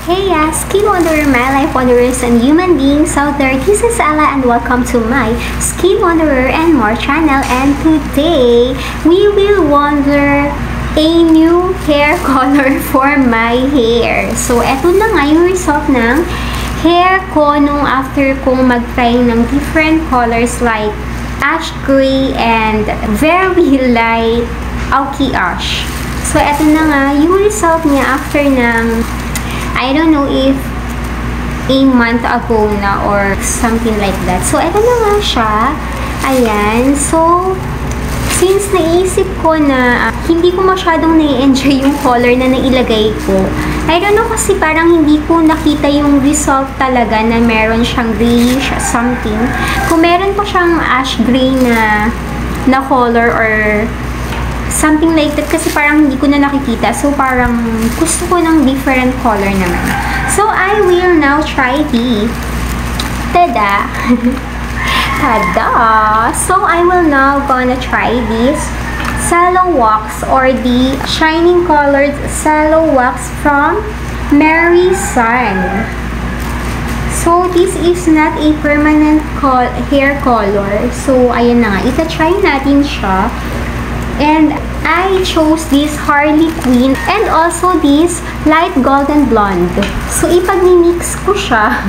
Hey Skin Wanderer, my life wanderers and human beings out there. This is Ella and welcome to my Skin Wanderer and More channel. And today, we will wander a new hair color for my hair. So, eto na nga yung result ng hair ko nung after kong mag-try ng different colors like ash gray and very light Aoki ash. So, eto na nga yung result niya after ng I don't know if a month ago na or something like that. So, eto na nga siya. Ayan. So, since naisip ko na hindi ko masyadong na-enjoy yung color na nailagay ko, I don't know kasi parang hindi ko nakita yung result talaga na meron siyang grayish something. Kung meron pa siyang ash gray na color or something like that kasi parang hindi ko na nakikita. So, parang gusto ko ng different color naman. So, I will now try the tada! Tada! So, I will now gonna try this Sallow Wax or the Shining Colored Sallow Wax from Mary Sun. So, this is not a permanent hair color. So, ayan na nga. Ita-try natin siya. And I chose this Harley Quinn and also this light golden blonde. So, ipag-mix ko siya.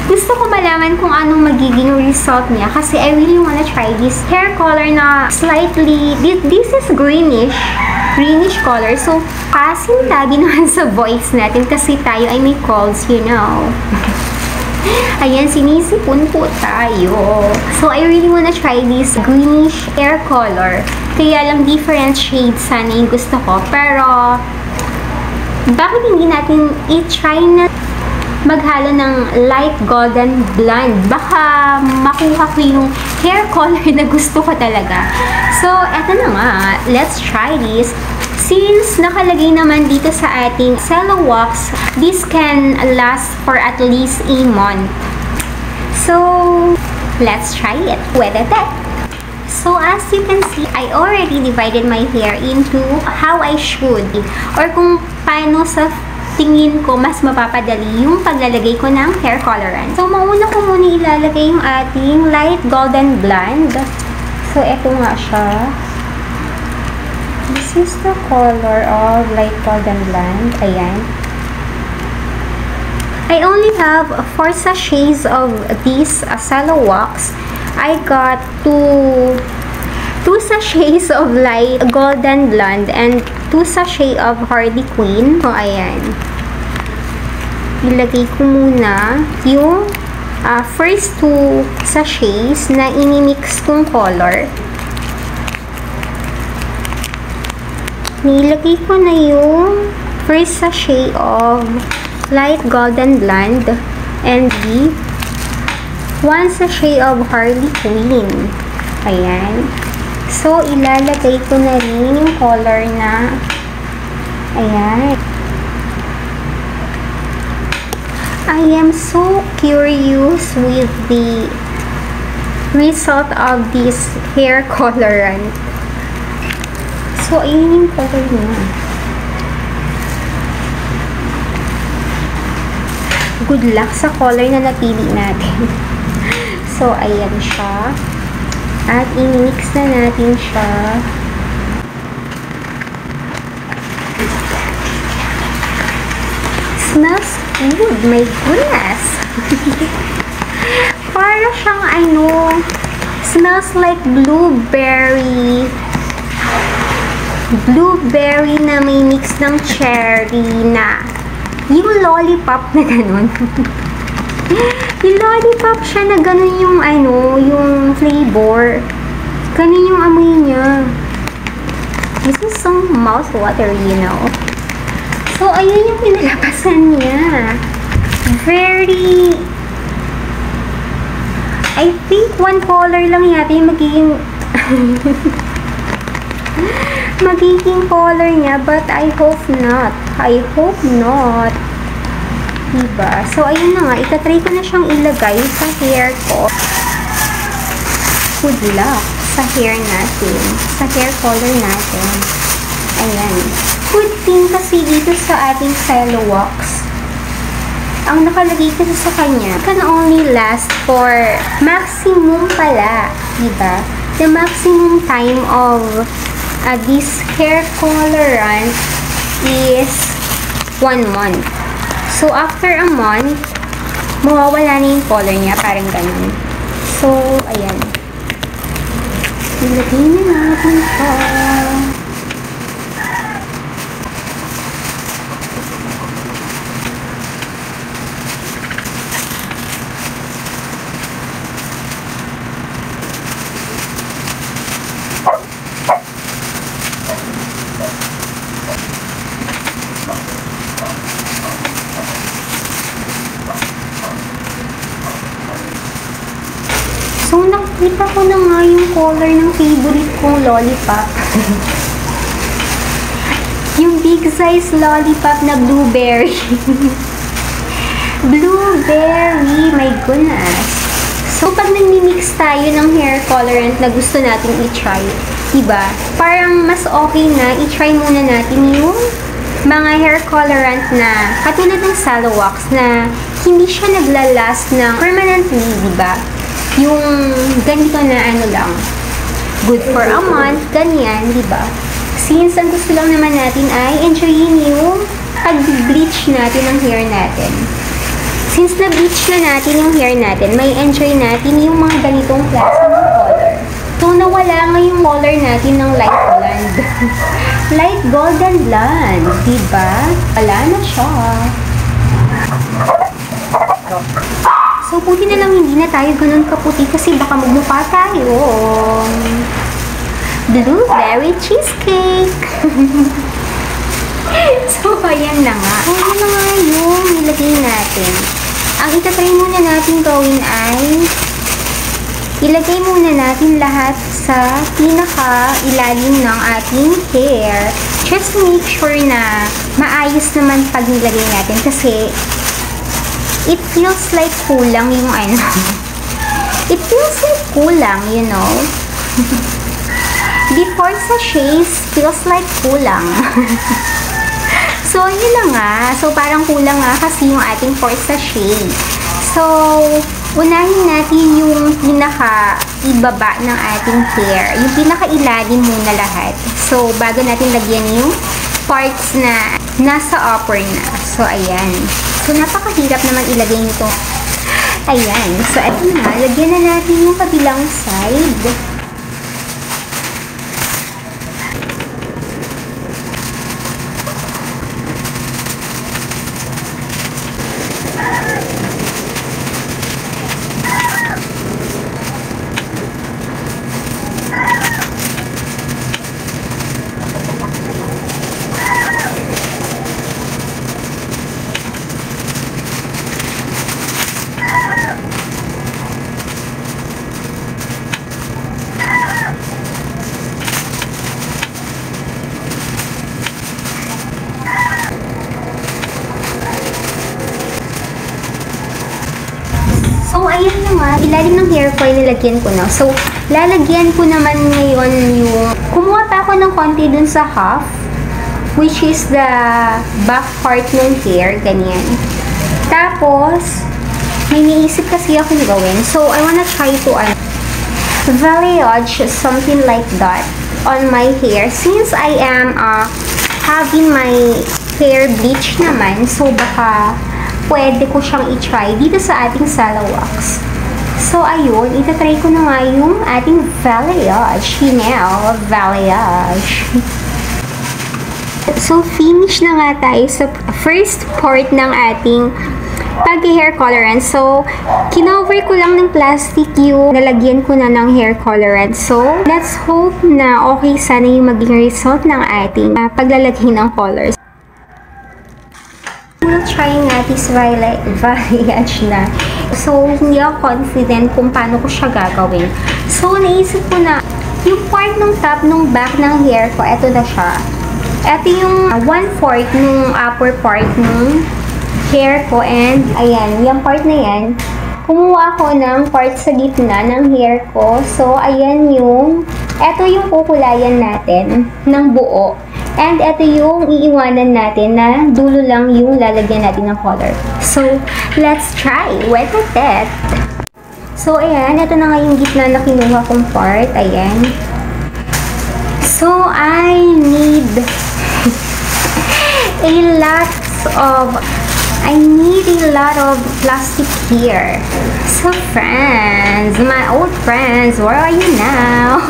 Gusto ko malaman kung anong magiging result niya kasi I really wanna try this hair color na slightly, this is greenish color. So, pasintabi naman sa voice natin kasi tayo ay may colds, you know. Ayan, sinisipon po tayo. So, I really wanna try this greenish hair color. Kaya lang different shades sana yung gusto ko. Pero, bakit hindi natin i-try na maghalo ng light golden blonde? Baka makuha ko yung hair color na gusto ko talaga. So, eto na nga. Let's try this. Since nakalagay naman dito sa ating Sallow Wax, this can last for at least a month. So, let's try it. Whether that. So, as you can see, I already divided my hair into how I should or kung paano sa tingin ko mas mapapadali yung paglalagay ko ng hair coloran. So, mauna ko muna ilalagay yung ating light golden blonde. So, eto nga siya. This is the color of light golden blonde. Ayan. I only have 4 sachets of this Sallow Wax. I got 2 sachets of light golden blonde and 2 sachets of Harley Quinn. So, ayan. Ilagay ko muna yung first 2 sachets na inimix kong color. Nilagay ko na yung first sachet of light golden blonde and the 1 sachet of Harley Quinn. Ayan. So, ilalagay ko na rin yung color na ayan. I am so curious with the result of this hair coloran. So, ayun yung color niya. Good luck sa color na napili natin. So, ayan siya. At i-mix na natin siya. Smells good. My goodness. Para siyang smells like blueberry. Blueberry na may mix ng cherry na yung lollipop na ganun. Yung lollipop siya na ganun yung yung flavor. Ganun yung amoy niya. This is so mouth-watery, you know. So, ayun yung pinalabasan niya. Very I think 1 color lang yata yung magiging color niya, but I hope not. I hope not. Diba? So, ayun na nga. Itatry ko na siyang ilagay sa hair ko. Good luck sa hair natin. Sa hair color natin. Ayan. Good thing kasi dito sa ating Sallow Wax, ang nakalagay kasi sa kanya can only last for maximum pala, diba? The maximum time of this hair colorant is 1 month. So, after a month, mawawala na yung color niya, parang ganun. So, ayan. Ilagay na natin ito. So, nakita ko na nga yung color ng favorite kong lollipop. Yung big size lollipop na blueberry. Blueberry! My goodness! So, pag nagmi-mix tayo ng hair colorant na gusto natin i-try, diba? Parang mas okay na i-try muna natin yung mga hair colorant na katulad ng Salawax na hindi siya naglalast ng permanently, diba? Yung ganito na ano lang, good for a month, ganyan, diba? Since ang gusto lang naman natin ay enjoyin yung pag-bleach natin ng hair natin. Since na-bleach na natin yung hair natin, may enjoy natin yung mga ganitong klase ng color. So, nawala nga yung color natin ng light blonde. Light golden blonde, diba? Wala na siya. So, buti na lang hindi na tayo ganun kaputi kasi baka magmukha tayo. Blueberry cheesecake. So, ayan na nga. Ayan na nga yung nilagay natin. Ang itatry muna natin gawin ay ilagay muna natin lahat sa pinaka-ilalim ng ating hair. Just make sure na maayos naman pag nilagay natin kasi it feels like kulang yung ano. It feels like kulang, you know. Before sachets feels like kulang. So, yun na nga. So, parang kulang nga kasi yung ating for sachet. So, unahin natin yung pinaka-ibaba ng ating hair. Yung pinaka-ilalim muna lahat. So, bago natin lagyan yung parts na nasa upper na. So, ayan. So, napakahirap naman ilagay nito. Ayan. So, ito na. Lagyan na natin yung kabilang side. So, ayan na nga. Ilalim ng hair ko ay nilagyan ko na. So, lalagyan ko naman ngayon yung... Kumuha pa ako ng konti dun sa half, which is the back part ng hair. Ganyan. Tapos, may niisip kasi akong gawin. So, I wanna try to balayage something like that on my hair. Since I am having my hair bleach naman, so baka pwede ko siyang i-try dito sa ating Salawax. So, ayun, itatry ko na nga yung ating balayage. Balayage. So, finish na nga tayo sa first part ng ating pag-hair colorant. So, kinover ko lang ng plastic yung nalagyan ko na ng hair colorant. So, let's hope na okay sana yung maging result ng ating paglalagay ng colors. We'll try natin sa balayage na. So, hindi ako confident kung paano ko siya gagawin. So, naisip ko na yung part ng top ng back ng hair ko, eto na siya. Ito yung 1/4 ng upper part ng hair ko and ayan, yung part na yan. Kumuha ako ng part sa gitna ng hair ko. So, ayan yung, eto yung kukulayan natin ng buo. And ito yung iiwanan natin na dulo lang yung lalagyan natin ng color. So, let's try. Wet it. So, ayan. Ito na nga yung gitna na kinuha kong part. Ayan. So, I need a lot of plastic here. So, friends, my old friends, where are you now?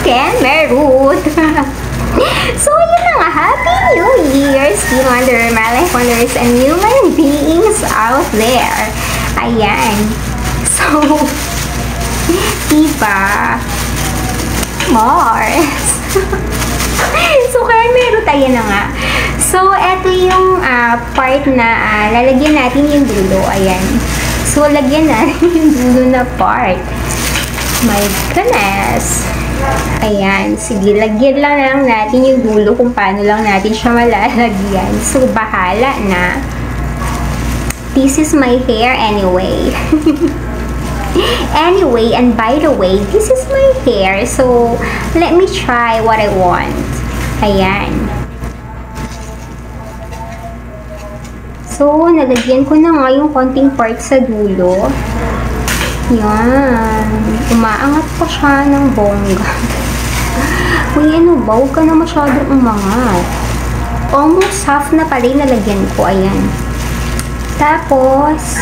Ken Merut. So, yun na nga. Happy New Year, Skin Wanderer, my life wanderers, and human beings out there. Ayan. So, diba? Mars. So, kaya meron tayo na nga. So, eto yung part na lalagyan natin yung dulo. Ayan. So, lagyan natin yung dulo na part. My goodness. Ayan. Sige, lagyan lang natin yung dulo kung paano lang natin siya malalagyan. So, bahala na. This is my hair anyway. Anyway, and by the way, this is my hair. So, let me try what I want. Ayan. So, nalagyan ko na nga yung konting part sa dulo. Yan. Umaangat pa siya ng bongga. Uy, ano ba? Huwag ka na masyadong umangat. Almost half na pala yung nalagyan ko. Ayan. Tapos,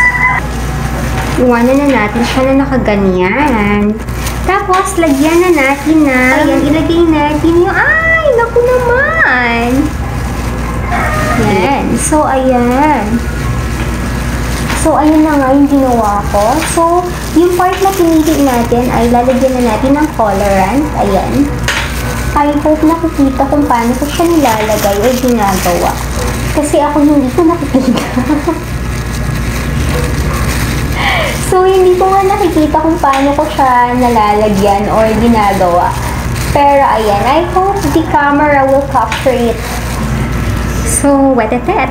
iwanan na natin siya na nakaganyan. Tapos, lagyan na natin na, ayan, ilagay natin yung, ay, naku naman. Yan. So, ayan. So, ayan na nga yung ginawa ko. So, yung part na pinili natin ay lalagyan na natin ng colorant. Ayan. I hope nakikita kung paano ko siya nilalagay o ginagawa. Kasi ako hindi ko nakikita. So, hindi ko nga nakikita kung paano ko siya nalalagyan or ginagawa. Pero, ayan, I hope the camera will capture it. So, wet it.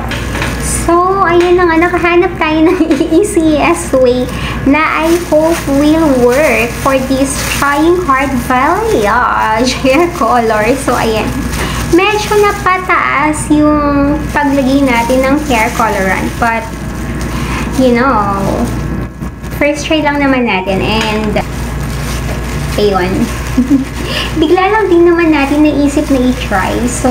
So, ayan na nga, nakahanap tayo ng easiest way na I hope will work for this Trying Hard Balayage hair color. So, ayan. Medyo napataas yung paglagay natin ng hair colorant. But, you know, first try lang naman natin and ayun. Bigla lang din naman natin naisip na i-try. So,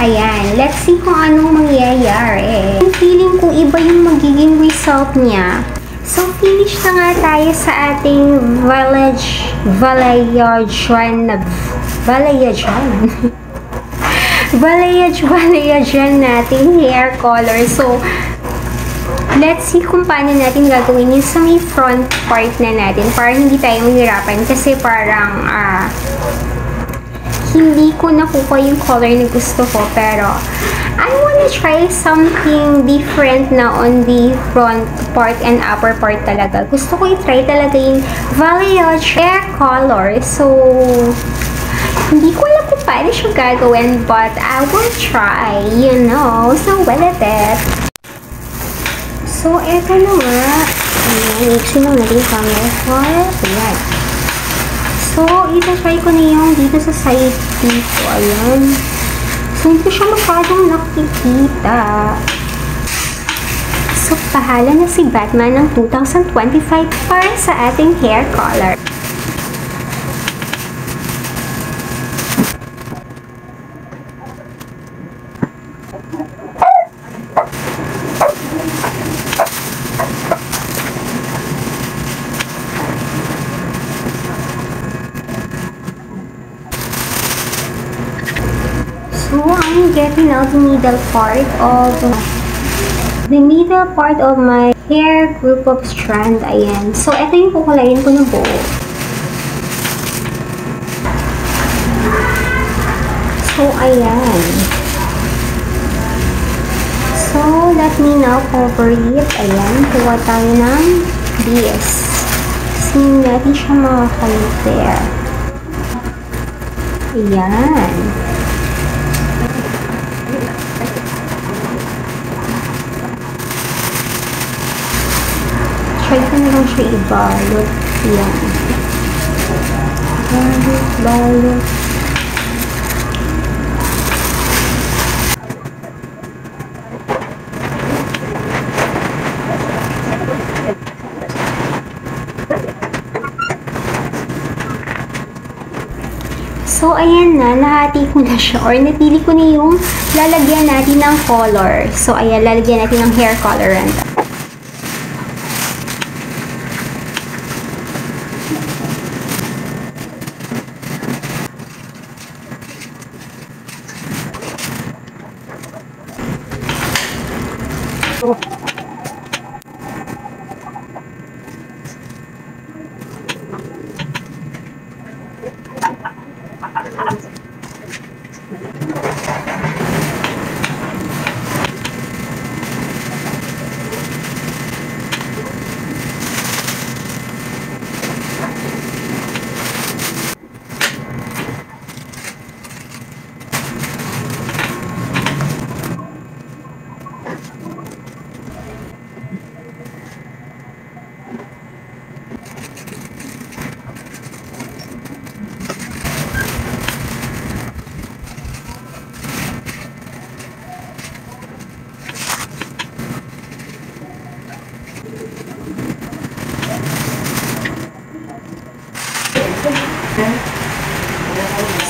ayan. Let's see kung anong mangyayari. Feeling ko iba yung magiging result niya. So, finish na nga tayo sa ating Balayajan nating hair color. So, let's see kung paano natin gagawin yun sa may front part na natin para hindi tayo mahirapan kasi parang hindi ko nakuha yung color na gusto ko pero I wanna try something different na on the front part and upper part talaga. Gusto ko i-try talaga yung Balayage hair color. So, hindi ko alam kung paano siya gagawin but I will try, you know. So, well at it. So, eto na nga. Ayan, iksin lang natin yung camera for. Ayan. So, isa-try ko na yung dito sa side dito. Ayan. So, hindi ko siya masyadong nakikita. So, pahala na si Batman ng 2025 para sa ating hair color. So, I'm getting out the middle part of my hair group of strand. Ayan. So, ito yung kukulayin ko ng buo. So, ayan. So, let me now cover it. Ayan. Kuha tayo ng this. Kasi natin siya makakaliter. Ayan. Try ko na lang siya ibalot. Yan. Balot. So, ayan na, nahati ko na siya or napili ko na yung lalagyan natin ng color. So, ayan, lalagyan natin ng hair colorant.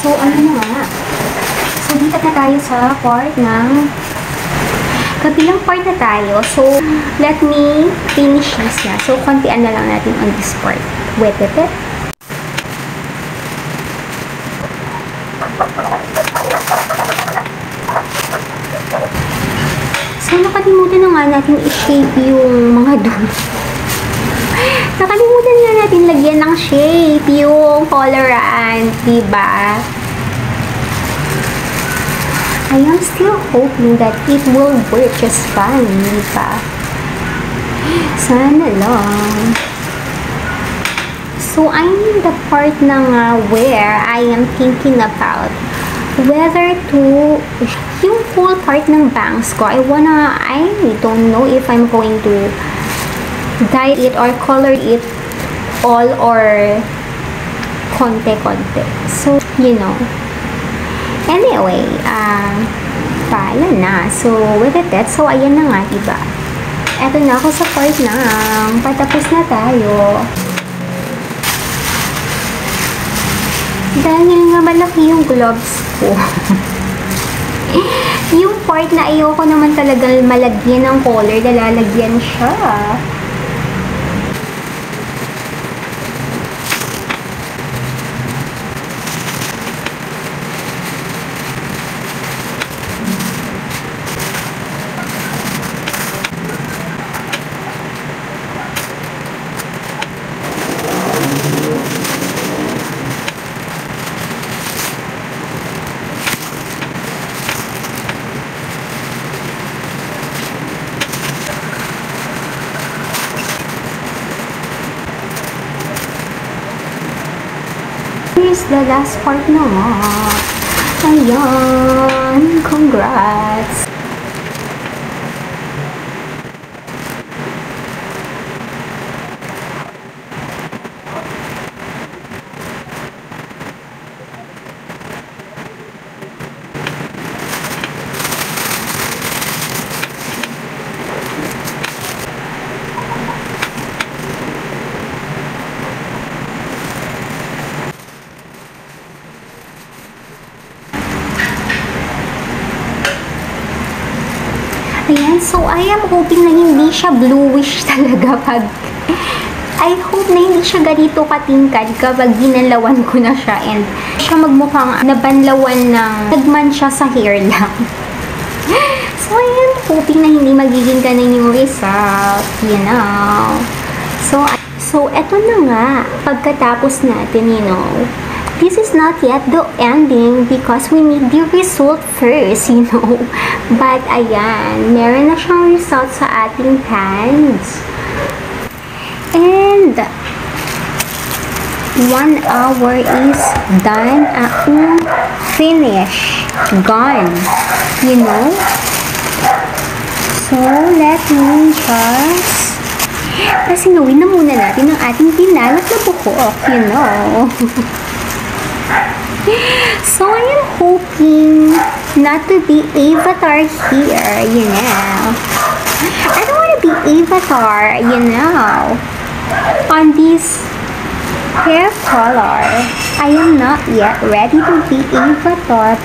So, ano na nga? So, dito na tayo sa part ng kabilang part na tayo. So, let me finish this na. So, kontian na lang natin on this part. Wait. So, nakalimutan na nga natin i-shape yung mga dulo. Nakalimutan nga natin lagyan ng shape yung colorant, diba? I am still hoping that it will work just fine, diba? Sana lang. So, I'm in the part na nga where I am thinking about whether to yung whole part ng bangs ko. I don't know if I'm going to dye it or color it all or konti-konti. So, you know. Anyway, paala na. So, with that, so ayan na nga, diba? Eto na ako sa part ng patapos na tayo. Dahil nga malaki yung gloves ko. Yung part na ayoko naman talaga malagyan ng color, nalalagyan siya. Here's the last part na nga. Ayan, congrats! Ayan, so I am hoping na hindi siya bluish talaga pag I hope na hindi siya ganito katingkad kapag ginalawan ko na siya and siya magmukhang nabanlawan ng nagman siya sa hair lang. So I am hoping na hindi magiging ganun yung result, you know. So eto na nga, pagkatapos natin, you know, this is not yet the ending because we need the result first, you know. But, ayan, meron na siyang result sa ating hands. And, 1 hour is done. Finish. Gone. You know? So, let me just pasinawin na muna natin ang ating pinalat na buhok, you know. So, I am hoping not to be Avatar here, you know. I don't want to be Avatar, you know, on this Hair color. I am not yet ready to be Avatar.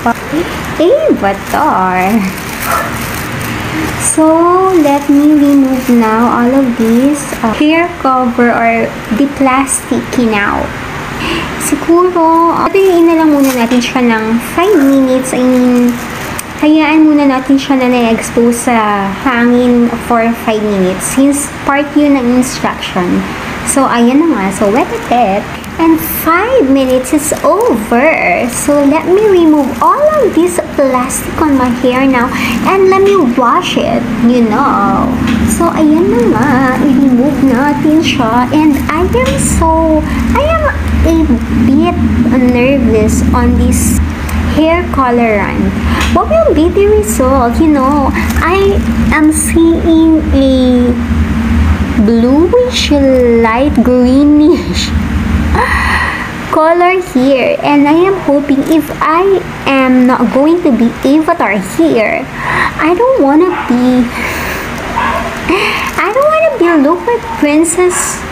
Avatar. So, let me remove now all of these hair cover or the plastic now. Siguro, patayin na lang muna natin siya ng 5 minutes. I mean, hayaan muna natin siya na na-expose sa hangin for 5 minutes since part yun ng instruction. So, ayan na nga. So, wet it. And 5 minutes is over. So, let me remove all of this plastic on my hair now. And let me wash it, you know. So, ayan na nga. I-remove natin siya. And I am a bit nervous on this hair colorant. What will be the result? You know, I am seeing a bluish, light greenish color here, and I am hoping if I am not going to be Avatar here, I don't wanna look like Princess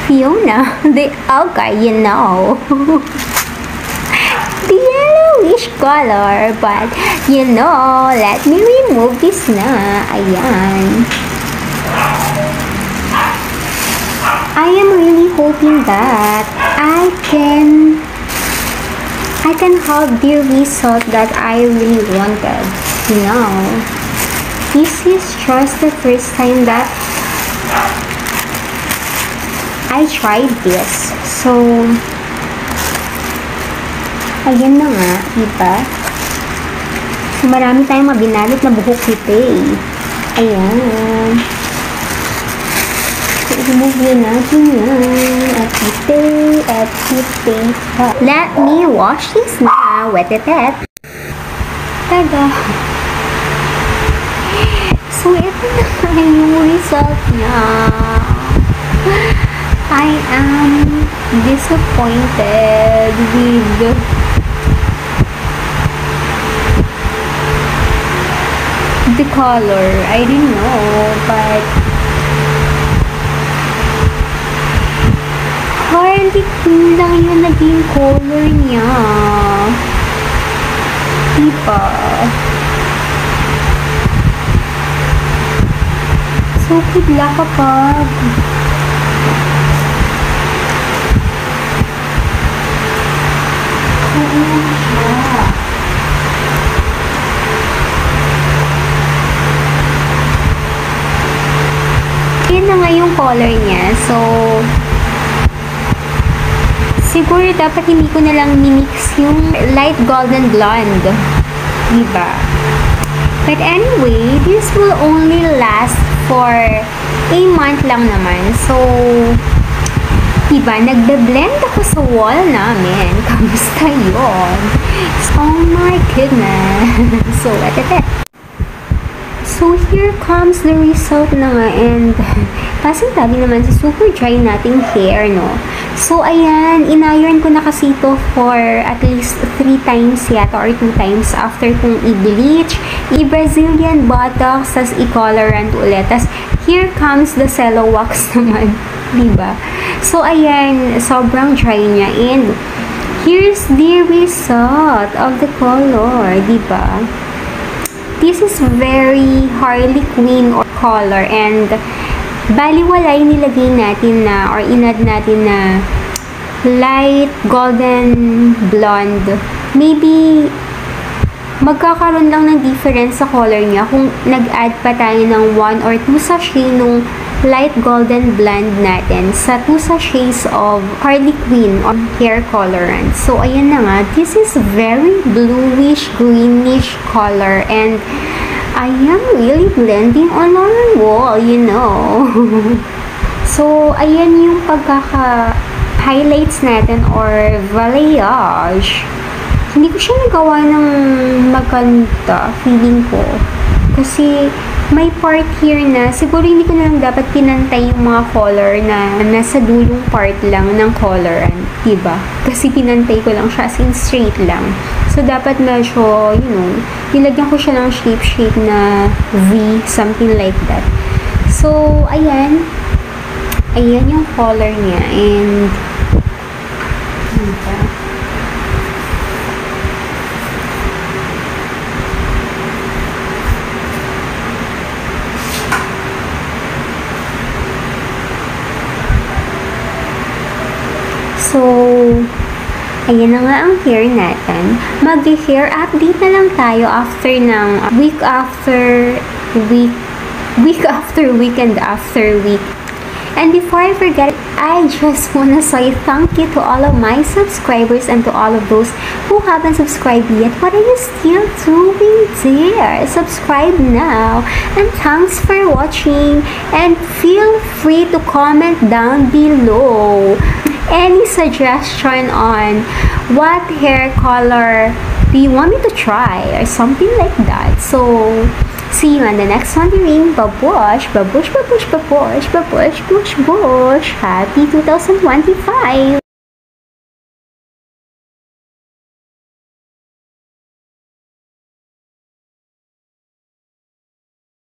Fiona, the Alka, you know. The yellowish color, but you know, let me remove this na. Ayan. I am really hoping that I can have the result that I really wanted. You know, this is just the first time that I tried this. So, ayan na nga, diba? So, marami tayong mabinalot na buhok nito eh. Ayan. Remove yun natin yan. At ite pa. Let me wash this now. Wet it. Tada. So, ito na yung result niya. I am disappointed with the color. I didn't know, but Harley Quinn lang yung naging color niya. Diba? So, pigla kapag yun na nga yung color niya. So, siguro dapat hindi ko na lang mimix yung light golden blonde. Diba? But anyway, this will only last for a month lang naman. So, diba, nagbe-blend ako sa wall namin. Kamusta yun? Oh my goodness. So, ete. So, here comes the result na nga, and kasing-tabi naman sa super dry nating hair, no? So, ayan, in-iron ko na kasi ito for at least 3 times yata or 2 times after kong i-bleach, i-Brazilian botox, tas i-colorant ulit. Tas, here comes the cello wax naman, diba? So, ayan, sobrang dry niya, and here's the result of the color, diba? This is very Harley Quinn or color, and baliwalay nilagay natin na or inad natin na light golden blonde. Maybe magkakaroon lang ng difference sa color niya kung nag-add pa tayo ng 1 or 2 sachet nung light golden blonde natin sa 2 sachets of Harley Quinn or hair colorant. So, ayan na nga. This is very bluish, greenish color, and I am really blending on our wall, you know. So, ayan yung pagkaka-highlights natin or balayage. Hindi ko siya nagawa ng maganda, feeling ko. Kasi, may part here na, siguro hindi ko na lang dapat pinantay yung mga color na nasa dulong part lang ng colorant, diba? Kasi pinantay ko lang siya as in straight lang. So, dapat medyo, you know, nilagyan ko siya ng shape na V, something like that. So, ayan. Ayan yung color niya. And, Diba? So, ayan na nga ang hair natin. Mag-hair update na lang tayo after ng week after week and after week. And before I forget, I just wanna say thank you to all of my subscribers and to all of those who haven't subscribed yet. What are you still doing there? Subscribe now. And thanks for watching. And feel free to comment down below any suggestion on what hair color do you want me to try or something like that. So, see you on the next wondering. Babush, babush, babush, babush, babush, bush, bush. Happy 2025!